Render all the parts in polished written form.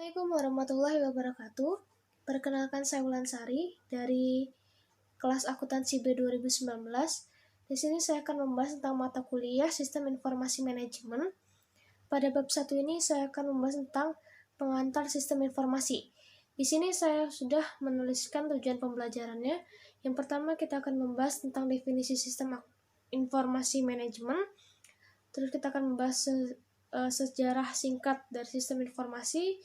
Assalamualaikum warahmatullahi wabarakatuh. Perkenalkan saya Wulansari dari kelas akuntansi B 2019. Di sini saya akan membahas tentang mata kuliah Sistem Informasi Manajemen. Pada bab 1 ini saya akan membahas tentang pengantar sistem informasi. Di sini saya sudah menuliskan tujuan pembelajarannya. Yang pertama kita akan membahas tentang definisi sistem informasi manajemen. Terus kita akan membahas sejarah singkat dari sistem informasi,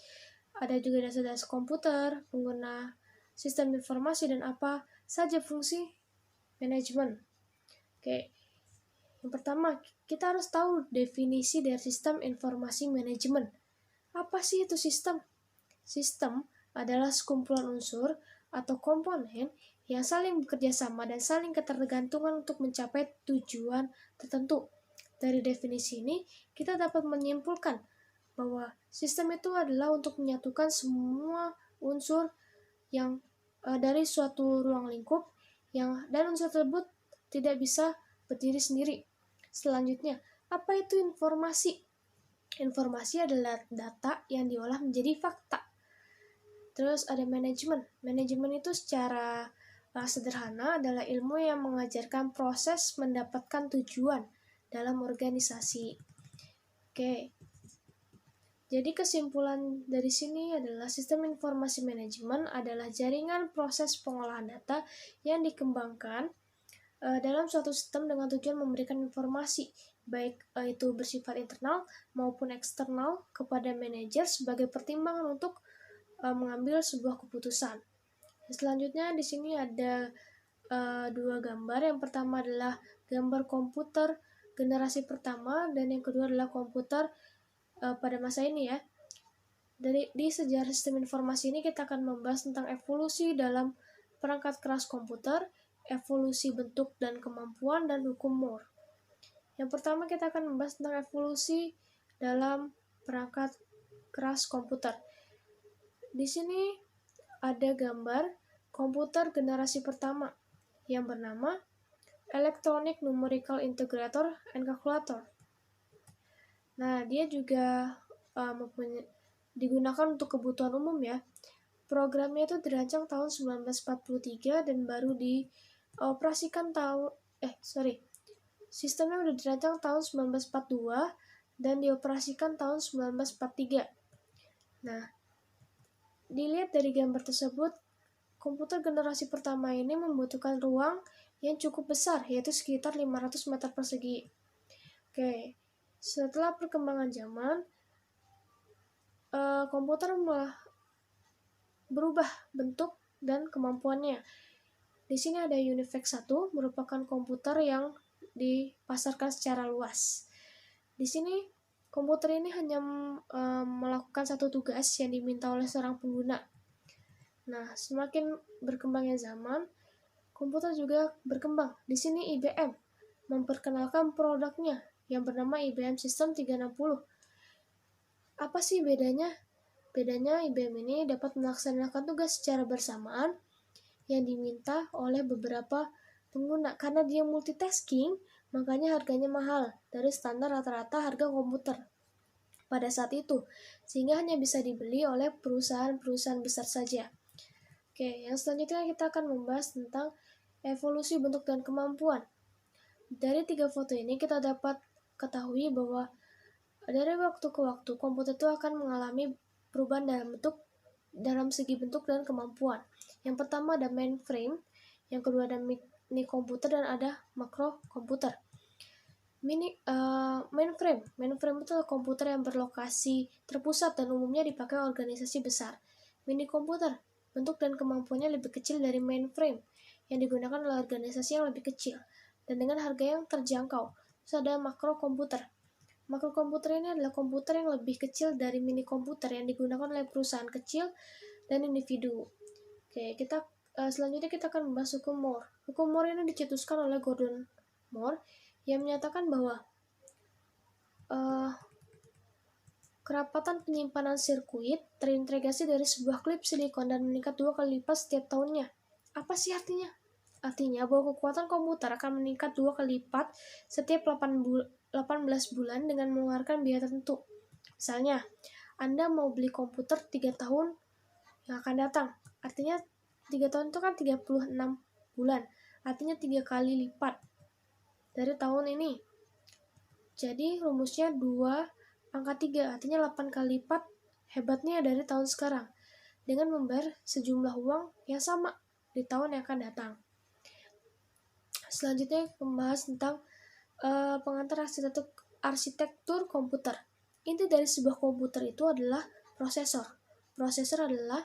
ada juga dasar-dasar komputer, pengguna sistem informasi, dan apa saja fungsi manajemen. Oke, yang pertama kita harus tahu definisi dari sistem informasi manajemen. Apa sih itu sistem? Sistem adalah sekumpulan unsur atau komponen yang saling bekerja sama dan saling ketergantungan untuk mencapai tujuan tertentu. Dari definisi ini, kita dapat menyimpulkan bahwa sistem itu adalah untuk menyatukan semua unsur yang dari suatu ruang lingkup dan unsur tersebut tidak bisa berdiri sendiri. Selanjutnya, apa itu informasi? Informasi adalah data yang diolah menjadi fakta. Terus ada manajemen. Manajemen itu secara sederhana adalah ilmu yang mengajarkan proses mendapatkan tujuan dalam organisasi. Oke. Jadi kesimpulan dari sini adalah sistem informasi manajemen adalah jaringan proses pengolahan data yang dikembangkan dalam suatu sistem dengan tujuan memberikan informasi, baik itu bersifat internal maupun eksternal kepada manajer sebagai pertimbangan untuk mengambil sebuah keputusan. Selanjutnya di sini ada dua gambar. Yang pertama adalah gambar komputer generasi pertama dan yang kedua adalah komputer pada masa ini ya. Di sejarah sistem informasi ini kita akan membahas tentang evolusi dalam perangkat keras komputer, evolusi bentuk dan kemampuan, dan hukum Moore. Yang pertama kita akan membahas tentang evolusi dalam perangkat keras komputer. Di sini ada gambar komputer generasi pertama yang bernama Electronic Numerical Integrator and Calculator. Nah, dia juga digunakan untuk kebutuhan umum ya. Programnya itu dirancang tahun 1943 dan baru dioperasikan Sistemnya udah dirancang tahun 1942 dan dioperasikan tahun 1943. Nah, dilihat dari gambar tersebut, komputer generasi pertama ini membutuhkan ruang yang cukup besar, yaitu sekitar 500 meter persegi. Oke, setelah perkembangan zaman, komputer malah berubah bentuk dan kemampuannya. Di sini ada UNIVAC 1, merupakan komputer yang dipasarkan secara luas. Di sini komputer ini hanya melakukan satu tugas yang diminta oleh seorang pengguna. Nah, semakin berkembangnya zaman, komputer juga berkembang. Di sini IBM memperkenalkan produknya yang bernama IBM System 360. Apa sih bedanya? Bedanya IBM ini dapat melaksanakan tugas secara bersamaan yang diminta oleh beberapa pengguna. Karena dia multitasking, makanya harganya mahal dari standar rata-rata harga komputer pada saat itu, sehingga hanya bisa dibeli oleh perusahaan-perusahaan besar saja. Oke, yang selanjutnya kita akan membahas tentang evolusi bentuk dan kemampuan. Dari 3 foto ini kita dapat ketahui bahwa dari waktu ke waktu komputer itu akan mengalami perubahan dalam segi bentuk dan kemampuan. Yang pertama ada mainframe, yang kedua ada mini komputer, dan ada makro komputer. Mainframe itu komputer yang berlokasi terpusat dan umumnya dipakai organisasi besar. Mini komputer, bentuk dan kemampuannya lebih kecil dari mainframe, yang digunakan oleh organisasi yang lebih kecil dan dengan harga yang terjangkau. Terus ada makro komputer. Makro komputer ini adalah komputer yang lebih kecil dari mini komputer yang digunakan oleh perusahaan kecil dan individu. Oke, selanjutnya kita akan membahas hukum Moore. Hukum Moore ini dicetuskan oleh Gordon Moore yang menyatakan bahwa kerapatan penyimpanan sirkuit terintegrasi dari sebuah klip silikon dan meningkat 2 kali lipat setiap tahunnya. Apa sih artinya? Artinya bahwa kekuatan komputer akan meningkat 2 kali lipat setiap 18 bulan dengan mengeluarkan biaya tertentu. Misalnya, Anda mau beli komputer 3 tahun yang akan datang. Artinya 3 tahun itu kan 36 bulan. Artinya 3 kali lipat dari tahun ini. Jadi rumusnya 2 pangkat 3, artinya 8 kali lipat hebatnya dari tahun sekarang, dengan membayar sejumlah uang yang sama di tahun yang akan datang. Selanjutnya membahas tentang pengantar arsitektur komputer. Inti dari sebuah komputer itu adalah prosesor. Prosesor adalah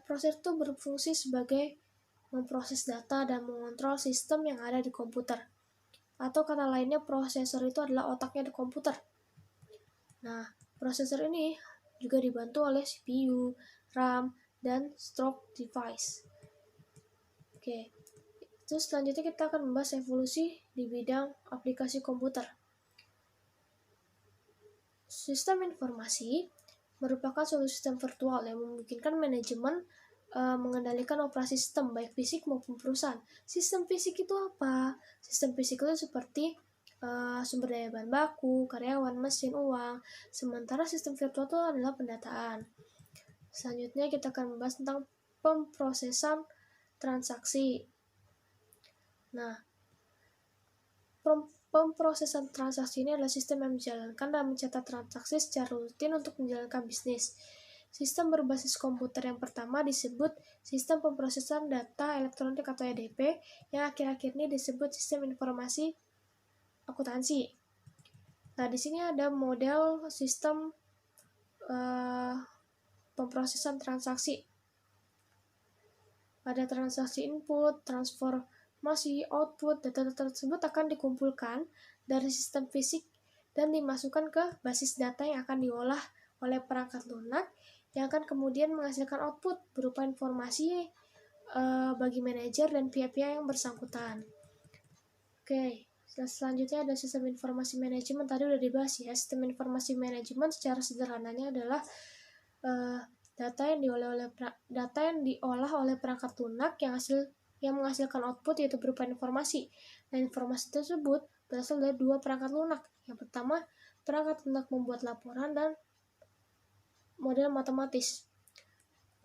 prosesor itu berfungsi sebagai memproses data dan mengontrol sistem yang ada di komputer. Atau kata lainnya, prosesor itu adalah otaknya di komputer. Nah, prosesor ini juga dibantu oleh CPU, RAM, dan storage device. Oke, terus selanjutnya kita akan membahas evolusi di bidang aplikasi komputer. Sistem informasi merupakan suatu sistem virtual yang memungkinkan manajemen mengendalikan operasi sistem, baik fisik maupun perusahaan. Sistem fisik itu apa? Sistem fisik itu seperti sumber daya bahan baku, karyawan, mesin, uang. Sementara sistem virtual itu adalah pendataan. Selanjutnya kita akan membahas tentang pemrosesan transaksi. Nah, pemrosesan transaksi ini adalah sistem yang menjalankan dan mencatat transaksi secara rutin untuk menjalankan bisnis. Sistem berbasis komputer yang pertama disebut sistem pemrosesan data elektronik atau EDP, yang akhir-akhir ini disebut sistem informasi akuntansi. Nah, di sini ada model sistem pemrosesan transaksi. Ada transaksi input, transformasi, output. Data tersebut akan dikumpulkan dari sistem fisik dan dimasukkan ke basis data yang akan diolah oleh perangkat lunak, yang akan kemudian menghasilkan output berupa informasi bagi manajer dan pihak-pihak yang bersangkutan. Oke, selanjutnya ada sistem informasi manajemen. Tadi udah dibahas ya. Sistem informasi manajemen secara sederhananya adalah data yang diolah oleh perangkat lunak yang menghasilkan output, yaitu berupa informasi. Dan informasi tersebut berasal dari dua perangkat lunak. Yang pertama, perangkat lunak membuat laporan dan model matematis.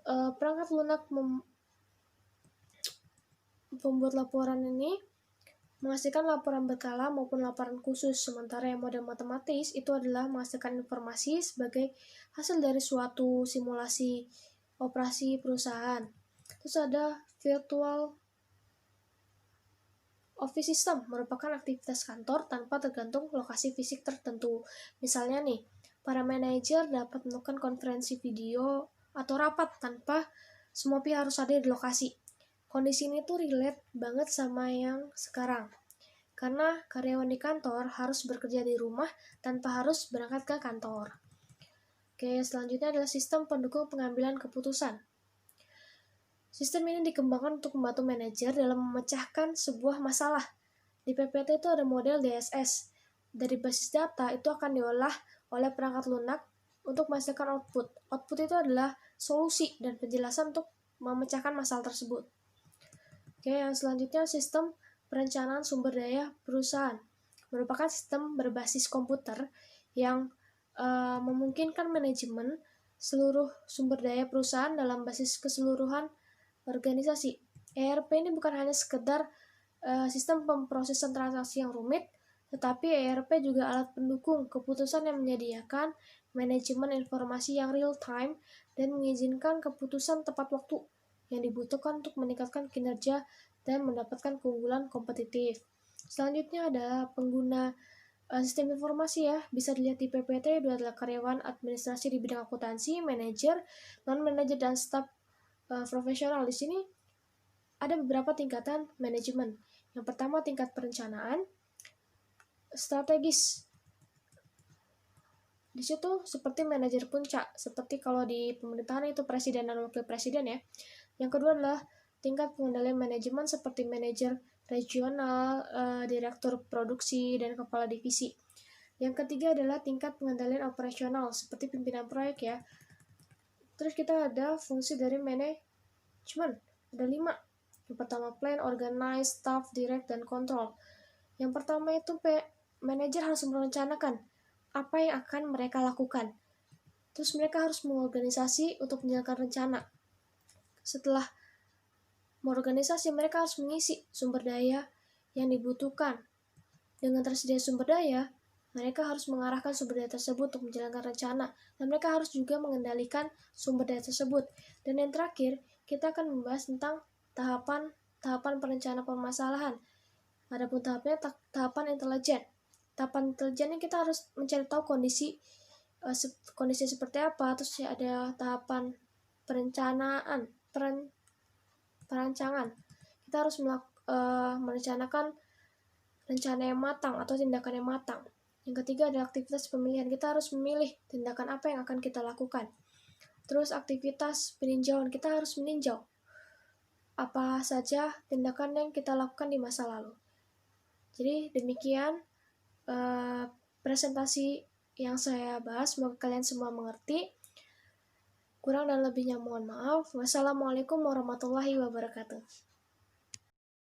Perangkat lunak membuat laporan ini menghasilkan laporan berkala maupun laporan khusus, sementara yang model matematis itu adalah menghasilkan informasi sebagai hasil dari suatu simulasi operasi perusahaan. Terus ada virtual office system, merupakan aktivitas kantor tanpa tergantung lokasi fisik tertentu. Misalnya nih, para manajer dapat melakukan konferensi video atau rapat tanpa semua pihak harus hadir di lokasi. Kondisi ini tuh relate banget sama yang sekarang, karena karyawan di kantor harus bekerja di rumah tanpa harus berangkat ke kantor. Oke, selanjutnya adalah sistem pendukung pengambilan keputusan. Sistem ini dikembangkan untuk membantu manajer dalam memecahkan sebuah masalah. Di PPT itu ada model DSS. Dari basis data itu akan diolah oleh perangkat lunak untuk menghasilkan output. Output itu adalah solusi dan penjelasan untuk memecahkan masalah tersebut. Oke, yang selanjutnya sistem perencanaan sumber daya perusahaan. Merupakan sistem berbasis komputer yang memungkinkan manajemen seluruh sumber daya perusahaan dalam basis keseluruhan organisasi. ERP ini bukan hanya sekedar sistem pemrosesan transaksi yang rumit, tetapi ERP juga alat pendukung keputusan yang menyediakan manajemen informasi yang real time dan mengizinkan keputusan tepat waktu yang dibutuhkan untuk meningkatkan kinerja dan mendapatkan keunggulan kompetitif. Selanjutnya ada pengguna sistem informasi ya, bisa dilihat di PPT. Itu adalah karyawan administrasi di bidang akuntansi, manajer, non-manajer, dan staf profesional. Di sini ada beberapa tingkatan manajemen. Yang pertama, tingkat perencanaan strategis. Di situ seperti manajer puncak, seperti kalau di pemerintahan itu presiden dan wakil presiden ya. Yang kedua adalah tingkat pengendalian manajemen seperti manajer regional, direktur produksi, dan kepala divisi. Yang ketiga adalah tingkat pengendalian operasional seperti pimpinan proyek ya. Terus kita ada fungsi dari manajemen, ada 5. Yang pertama, plan, organize, staff, direct, dan control. Yang pertama itu manajer harus merencanakan apa yang akan mereka lakukan. Terus mereka harus mengorganisasi untuk menjalankan rencana. Setelah mengorganisasi, mereka harus mengisi sumber daya yang dibutuhkan. Dengan tersedia sumber daya, mereka harus mengarahkan sumber daya tersebut untuk menjalankan rencana, dan mereka harus juga mengendalikan sumber daya tersebut. Dan yang terakhir, kita akan membahas tentang tahapan perencanaan permasalahan. Adapun tahapan intelijen. Tahapan intelijennya kita harus mencari tahu kondisi seperti apa. Terus ada tahapan perancangan. Kita harus merencanakan rencana yang matang atau tindakan yang matang. Yang ketiga ada aktivitas pemilihan. Kita harus memilih tindakan apa yang akan kita lakukan. Terus aktivitas peninjauan. Kita harus meninjau apa saja tindakan yang kita lakukan di masa lalu. Jadi demikian presentasi yang saya bahas. Semoga kalian semua mengerti. Kurang dan lebihnya mohon maaf. Wassalamualaikum warahmatullahi wabarakatuh.